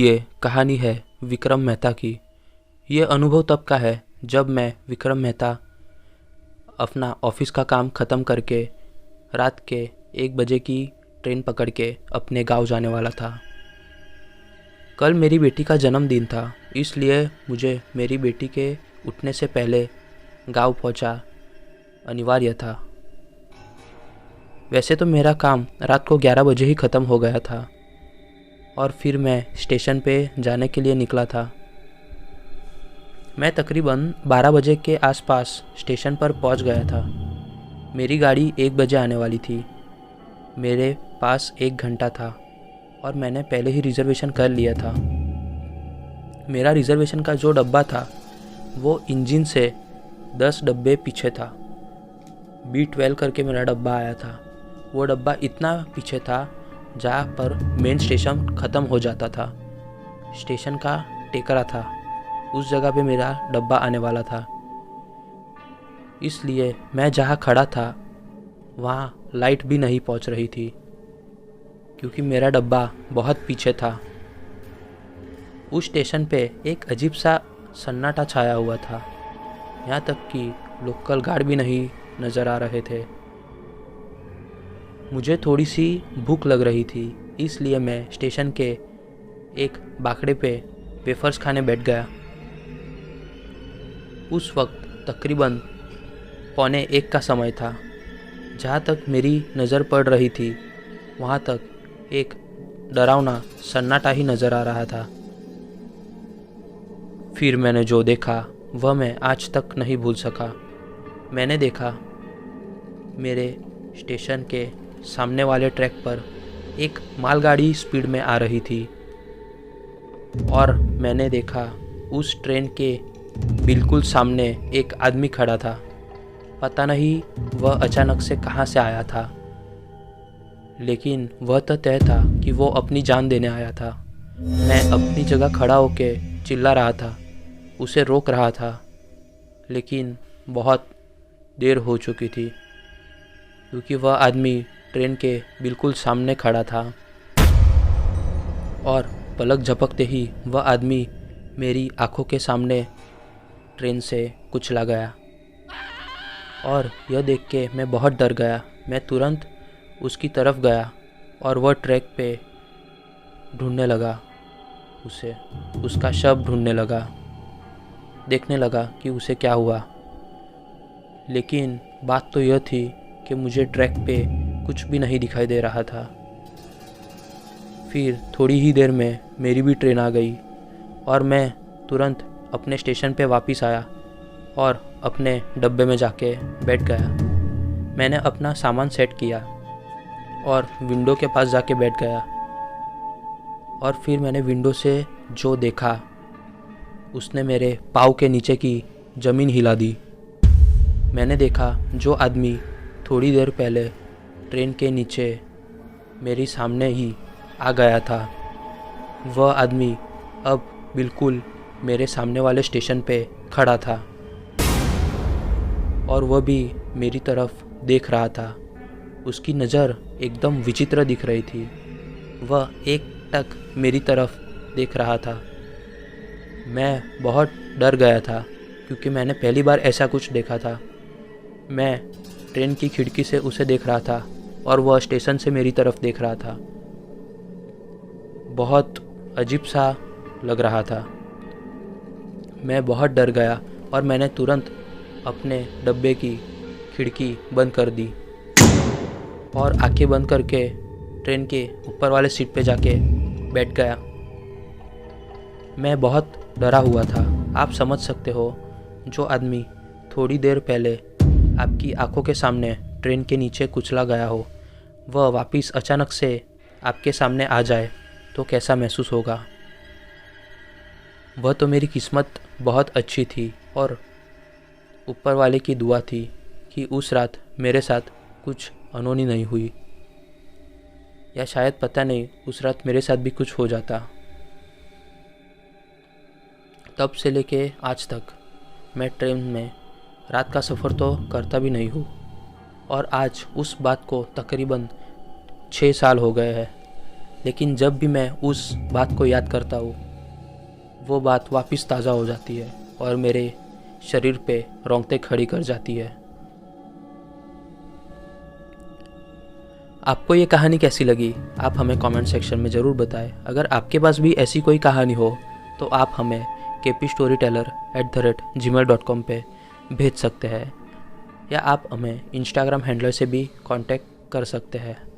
ये कहानी है विक्रम मेहता की। ये अनुभव तब का है जब मैं विक्रम मेहता अपना ऑफिस का काम ख़त्म करके रात के 1 बजे की ट्रेन पकड़ के अपने गांव जाने वाला था। कल मेरी बेटी का जन्मदिन था, इसलिए मुझे मेरी बेटी के उठने से पहले गांव पहुंचा अनिवार्य था। वैसे तो मेरा काम रात को 11 बजे ही ख़त्म हो गया था और फिर मैं स्टेशन पे जाने के लिए निकला था। मैं तकरीबन 12 बजे के आसपास स्टेशन पर पहुंच गया था। मेरी गाड़ी 1 बजे आने वाली थी। मेरे पास 1 घंटा था और मैंने पहले ही रिज़र्वेशन कर लिया था। मेरा रिज़र्वेशन का जो डब्बा था वो इंजन से 10 डब्बे पीछे था। B12 करके मेरा डब्बा आया था। वो डब्बा इतना पीछे था जहाँ पर मेन स्टेशन ख़त्म हो जाता था। स्टेशन का टेकरा था, उस जगह पे मेरा डब्बा आने वाला था। इसलिए मैं जहाँ खड़ा था वहाँ लाइट भी नहीं पहुँच रही थी क्योंकि मेरा डब्बा बहुत पीछे था। उस स्टेशन पे एक अजीब सा सन्नाटा छाया हुआ था। यहाँ तक कि लोकल गार्ड भी नहीं नज़र आ रहे थे। मुझे थोड़ी सी भूख लग रही थी, इसलिए मैं स्टेशन के एक बाकड़े पे वेफर्स खाने बैठ गया। उस वक्त तकरीबन 12:45 का समय था। जहाँ तक मेरी नज़र पड़ रही थी वहाँ तक एक डरावना सन्नाटा ही नज़र आ रहा था। फिर मैंने जो देखा वह मैं आज तक नहीं भूल सका। मैंने देखा मेरे स्टेशन के सामने वाले ट्रैक पर एक मालगाड़ी स्पीड में आ रही थी और मैंने देखा उस ट्रेन के बिल्कुल सामने एक आदमी खड़ा था। पता नहीं वह अचानक से कहाँ से आया था, लेकिन वह तो तय था कि वो अपनी जान देने आया था। मैं अपनी जगह खड़ा होके चिल्ला रहा था, उसे रोक रहा था, लेकिन बहुत देर हो चुकी थी क्योंकि वह आदमी ट्रेन के बिल्कुल सामने खड़ा था और पलक झपकते ही वह आदमी मेरी आंखों के सामने ट्रेन से कुचला गया और यह देख के मैं बहुत डर गया। मैं तुरंत उसकी तरफ गया और वह ट्रैक पे ढूंढने लगा उसे, उसका शव ढूंढने लगा, देखने लगा कि उसे क्या हुआ। लेकिन बात तो यह थी कि मुझे ट्रैक पे कुछ भी नहीं दिखाई दे रहा था। फिर थोड़ी ही देर में मेरी भी ट्रेन आ गई और मैं तुरंत अपने स्टेशन पे वापस आया और अपने डब्बे में जाके बैठ गया। मैंने अपना सामान सेट किया और विंडो के पास जाके बैठ गया और फिर मैंने विंडो से जो देखा उसने मेरे पाँव के नीचे की ज़मीन हिला दी। मैंने देखा जो आदमी थोड़ी देर पहले ट्रेन के नीचे मेरी सामने ही आ गया था, वह आदमी अब बिल्कुल मेरे सामने वाले स्टेशन पे खड़ा था और वह भी मेरी तरफ देख रहा था। उसकी नज़र एकदम विचित्र दिख रही थी। वह एकटक मेरी तरफ देख रहा था। मैं बहुत डर गया था क्योंकि मैंने पहली बार ऐसा कुछ देखा था। मैं ट्रेन की खिड़की से उसे देख रहा था और वह स्टेशन से मेरी तरफ देख रहा था। बहुत अजीब सा लग रहा था। मैं बहुत डर गया और मैंने तुरंत अपने डब्बे की खिड़की बंद कर दी और आंखें बंद करके ट्रेन के ऊपर वाले सीट पे जाके बैठ गया। मैं बहुत डरा हुआ था। आप समझ सकते हो, जो आदमी थोड़ी देर पहले आपकी आंखों के सामने ट्रेन के नीचे कुचला गया हो, वह वापस अचानक से आपके सामने आ जाए तो कैसा महसूस होगा। वह तो मेरी किस्मत बहुत अच्छी थी और ऊपर वाले की दुआ थी कि उस रात मेरे साथ कुछ अनहोनी नहीं हुई, या शायद पता नहीं उस रात मेरे साथ भी कुछ हो जाता। तब से लेके आज तक मैं ट्रेन में रात का सफ़र तो करता भी नहीं हूँ और आज उस बात को तकरीबन 6 साल हो गए हैं। लेकिन जब भी मैं उस बात को याद करता हूँ, वो बात वापस ताज़ा हो जाती है और मेरे शरीर पे रोंगटे खड़ी कर जाती है। आपको ये कहानी कैसी लगी, आप हमें कमेंट सेक्शन में ज़रूर बताएं। अगर आपके पास भी ऐसी कोई कहानी हो तो आप हमें kpstoryteller@gmail.com पे भेज सकते हैं, या आप हमें इंस्टाग्राम हैंडलर से भी कांटेक्ट कर सकते हैं।